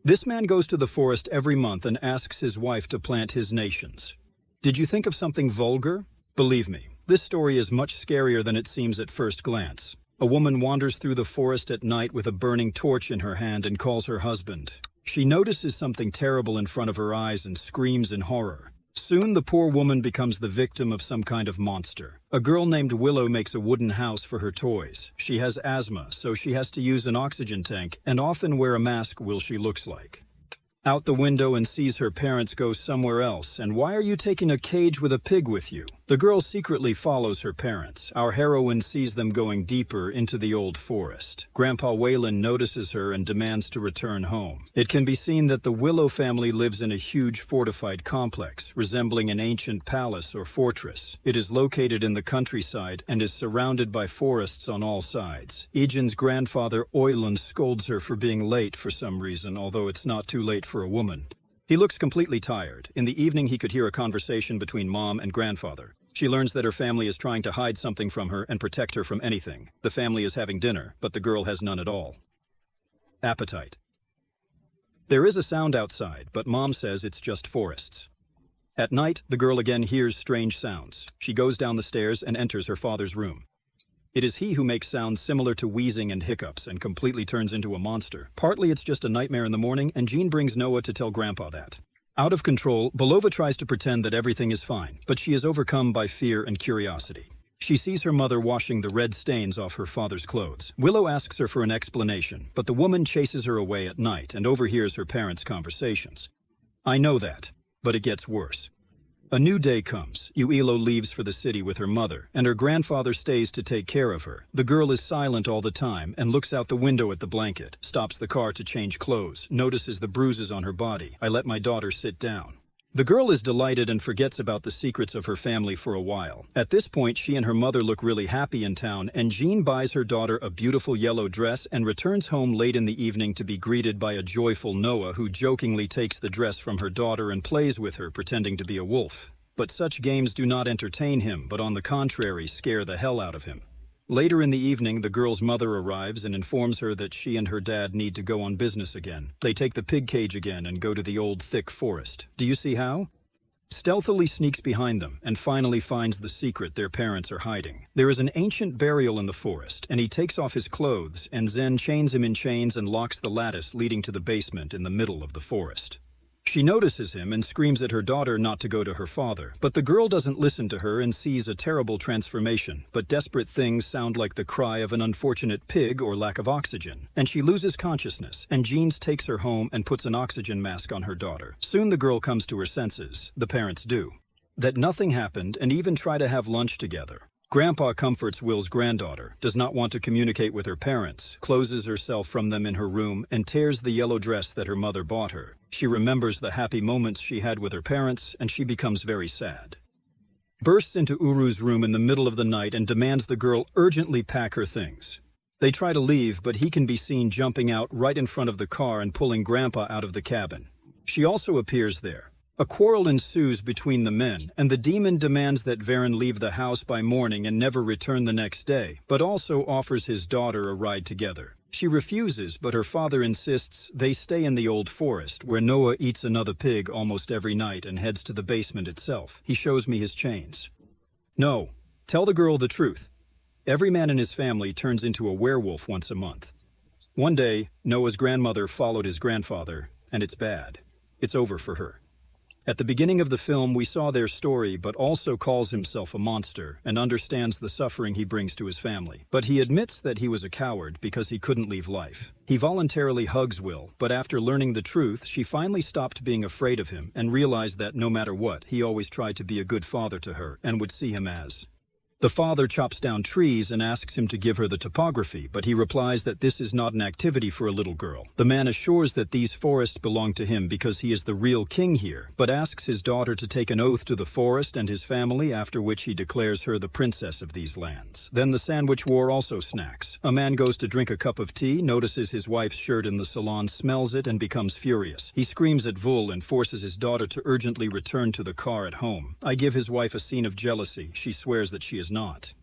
This man goes to the forest every month and asks his wife to plant his nations. Did you think of something vulgar? Believe me, this story is much scarier than it seems at first glance. A woman wanders through the forest at night with a burning torch in her hand and calls her husband. She notices something terrible in front of her eyes and screams in horror. Soon the poor woman becomes the victim of some kind of monster. A girl named Willow makes a wooden house for her toys. She has asthma, so she has to use an oxygen tank and often wear a mask while she looks like. Out the window and sees her parents go somewhere else. And why are you taking a cage with a pig with you? The girl secretly follows her parents. Our heroine sees them going deeper into the old forest. Grandpa Wayland notices her and demands to return home. It can be seen that the Willow family lives in a huge fortified complex, resembling an ancient palace or fortress. It is located in the countryside and is surrounded by forests on all sides. Egan's grandfather Oyland scolds her for being late for some reason, although it's not too late for a woman. He looks completely tired. In the evening, he could hear a conversation between mom and grandfather. She learns that her family is trying to hide something from her and protect her from anything. The family is having dinner, but the girl has none at all. Appetite. There is a sound outside, but mom says it's just forests. At night, the girl again hears strange sounds. She goes down the stairs and enters her father's room. It is he who makes sounds similar to wheezing and hiccups and completely turns into a monster. Partly it's just a nightmare in the morning, and Jean brings Noah to tell Grandpa that. Out of control, Belova tries to pretend that everything is fine, but she is overcome by fear and curiosity. She sees her mother washing the red stains off her father's clothes. Willow asks her for an explanation, but the woman chases her away at night and overhears her parents' conversations. I know that, but it gets worse. A new day comes. Uelo leaves for the city with her mother, and her grandfather stays to take care of her. The girl is silent all the time and looks out the window at the blanket, stops the car to change clothes, notices the bruises on her body. I let my daughter sit down. The girl is delighted and forgets about the secrets of her family for a while. At this point, she and her mother look really happy in town, and Jean buys her daughter a beautiful yellow dress and returns home late in the evening to be greeted by a joyful Noah who jokingly takes the dress from her daughter and plays with her, pretending to be a wolf. But such games do not entertain him, but on the contrary, scare the hell out of him. Later in the evening, the girl's mother arrives and informs her that she and her dad need to go on business again. They take the pig cage again and go to the old thick forest. Do you see how? Stealthily sneaks behind them and finally finds the secret their parents are hiding. There is an ancient burial in the forest, and he takes off his clothes, and Zen chains him in chains and locks the lattice leading to the basement in the middle of the forest. She notices him and screams at her daughter not to go to her father, but the girl doesn't listen to her and sees a terrible transformation, but desperate things sound like the cry of an unfortunate pig or lack of oxygen, and she loses consciousness, and Jeans takes her home and puts an oxygen mask on her daughter. Soon the girl comes to her senses, the parents do, that nothing happened and even try to have lunch together. Grandpa comforts Will's granddaughter, does not want to communicate with her parents, closes herself from them in her room, and tears the yellow dress that her mother bought her. She remembers the happy moments she had with her parents, and she becomes very sad. Bursts into Uru's room in the middle of the night and demands the girl urgently pack her things. They try to leave, but he can be seen jumping out right in front of the car and pulling Grandpa out of the cabin. She also appears there. A quarrel ensues between the men, and the demon demands that Varen leave the house by morning and never return the next day, but also offers his daughter a ride together. She refuses, but her father insists they stay in the old forest, where Noah eats another pig almost every night and heads to the basement itself. He shows me his chains. No, tell the girl the truth. Every man in his family turns into a werewolf once a month. One day, Noah's grandmother followed his grandfather, and it's bad. It's over for her. At the beginning of the film, we saw their story, but also calls himself a monster and understands the suffering he brings to his family. But he admits that he was a coward because he couldn't leave life. He voluntarily hugs Will, but after learning the truth, she finally stopped being afraid of him and realized that no matter what, he always tried to be a good father to her and would see him as. The father chops down trees and asks him to give her the topography, but he replies that this is not an activity for a little girl. The man assures that these forests belong to him because he is the real king here, but asks his daughter to take an oath to the forest and his family, after which he declares her the princess of these lands. Then the sandwich war also snacks. A man goes to drink a cup of tea, notices his wife's shirt in the salon, smells it, and becomes furious. He screams at Vul and forces his daughter to urgently return to the car at home. I give his wife a scene of jealousy. She swears that she is not.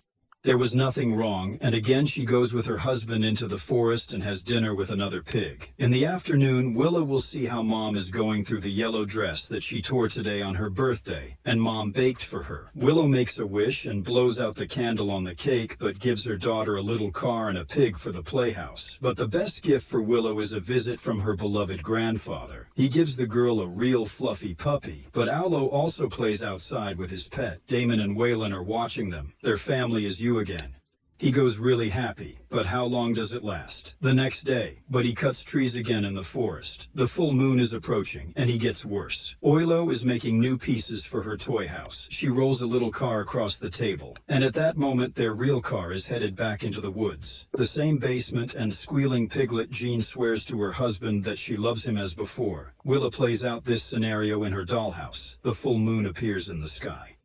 There was nothing wrong, and again she goes with her husband into the forest and has dinner with another pig. In the afternoon, Willow will see how Mom is going through the yellow dress that she tore today on her birthday, and Mom baked for her. Willow makes a wish and blows out the candle on the cake, but gives her daughter a little car and a pig for the playhouse. But the best gift for Willow is a visit from her beloved grandfather. He gives the girl a real fluffy puppy, but Owlo also plays outside with his pet. Damon and Waylon are watching them. Their family is you again. He goes really happy, but how long does it last? The next day, but he cuts trees again in the forest. The full moon is approaching, and he gets worse. Oilo is making new pieces for her toy house. She rolls a little car across the table, and at that moment their real car is headed back into the woods. The same basement, and squealing piglet Jean swears to her husband that she loves him as before. Willa plays out this scenario in her dollhouse. The full moon appears in the sky.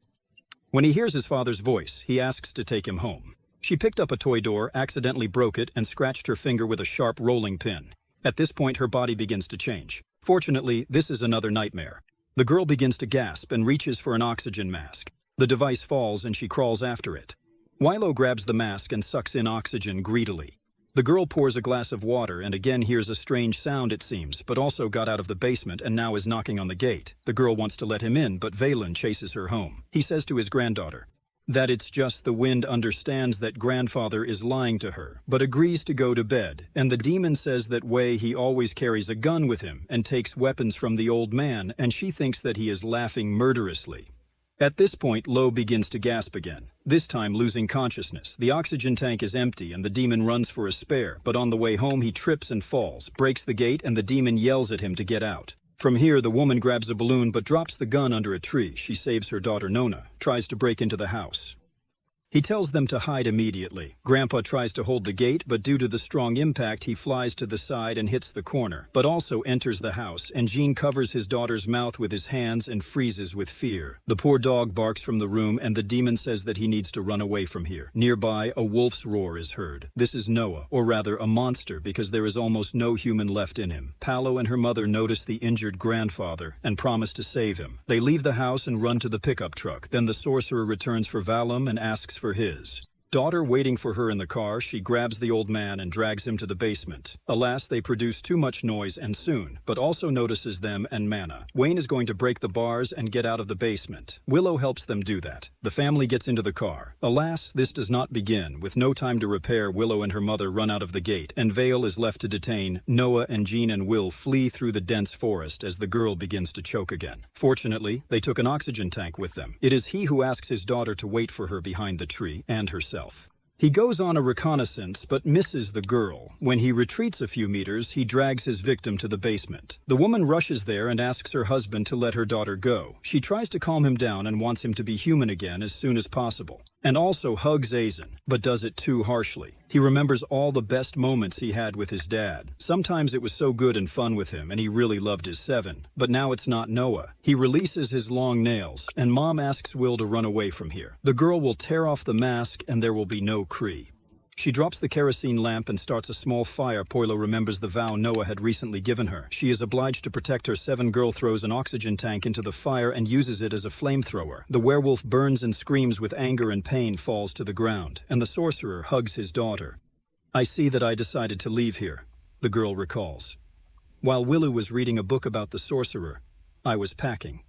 When he hears his father's voice, he asks to take him home. She picked up a toy door, accidentally broke it, and scratched her finger with a sharp rolling pin. At this point, her body begins to change. Fortunately, this is another nightmare. The girl begins to gasp and reaches for an oxygen mask. The device falls and she crawls after it. Wilo grabs the mask and sucks in oxygen greedily. The girl pours a glass of water and again hears a strange sound, it seems, but also got out of the basement and now is knocking on the gate. The girl wants to let him in, but Valen chases her home. He says to his granddaughter that it's just the wind, understands that grandfather is lying to her, but agrees to go to bed, and the demon says that he always carries a gun with him and takes weapons from the old man, and she thinks that he is laughing murderously. At this point, Lo begins to gasp again, this time losing consciousness. The oxygen tank is empty and the demon runs for a spare, but on the way home he trips and falls, breaks the gate, and the demon yells at him to get out. From here, the woman grabs a balloon but drops the gun under a tree. She saves her daughter Nona, tries to break into the house. He tells them to hide immediately. Grandpa tries to hold the gate, but due to the strong impact, he flies to the side and hits the corner, but also enters the house, and Jean covers his daughter's mouth with his hands and freezes with fear. The poor dog barks from the room, and the demon says that he needs to run away from here. Nearby, a wolf's roar is heard. This is Noah, or rather a monster, because there is almost no human left in him. Paolo and her mother notice the injured grandfather and promise to save him. They leave the house and run to the pickup truck. Then the sorcerer returns for Valum and asks for his daughter waiting for her in the car. She grabs the old man and drags him to the basement. Alas, they produce too much noise and soon, but also notices them and Mana. Wayne is going to break the bars and get out of the basement. Willow helps them do that. The family gets into the car. Alas, this does not begin. With no time to repair, Willow and her mother run out of the gate, and Vale is left to detain. Noah and Jean and Will flee through the dense forest as the girl begins to choke again. Fortunately, they took an oxygen tank with them. It is he who asks his daughter to wait for her behind the tree, and herself. He goes on a reconnaissance but misses the girl. When he retreats a few meters, he drags his victim to the basement. The woman rushes there and asks her husband to let her daughter go. She tries to calm him down and wants him to be human again as soon as possible, and also hugs Azen, but does it too harshly. He remembers all the best moments he had with his dad. Sometimes it was so good and fun with him, and he really loved his seven. But now it's not Noah. He releases his long nails, and Mom asks Will to run away from here. The girl will tear off the mask, and there will be no Cree. She drops the kerosene lamp and starts a small fire. Poilo remembers the vow Noah had recently given her. She is obliged to protect her seven. Girl throws an oxygen tank into the fire and uses it as a flamethrower. The werewolf burns and screams with anger and pain, falls to the ground, and the sorcerer hugs his daughter. I see that I decided to leave here, the girl recalls. While Willow was reading a book about the sorcerer, I was packing.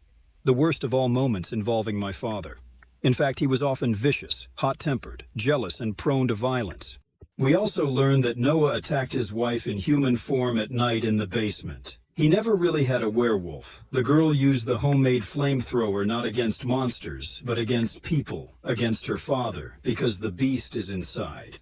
The worst of all moments involving my father. In fact, he was often vicious, hot-tempered, jealous, and prone to violence. We also learned that Noah attacked his wife in human form at night in the basement. He never really had a werewolf. The girl used the homemade flamethrower not against monsters, but against people, against her father, because the beast is inside.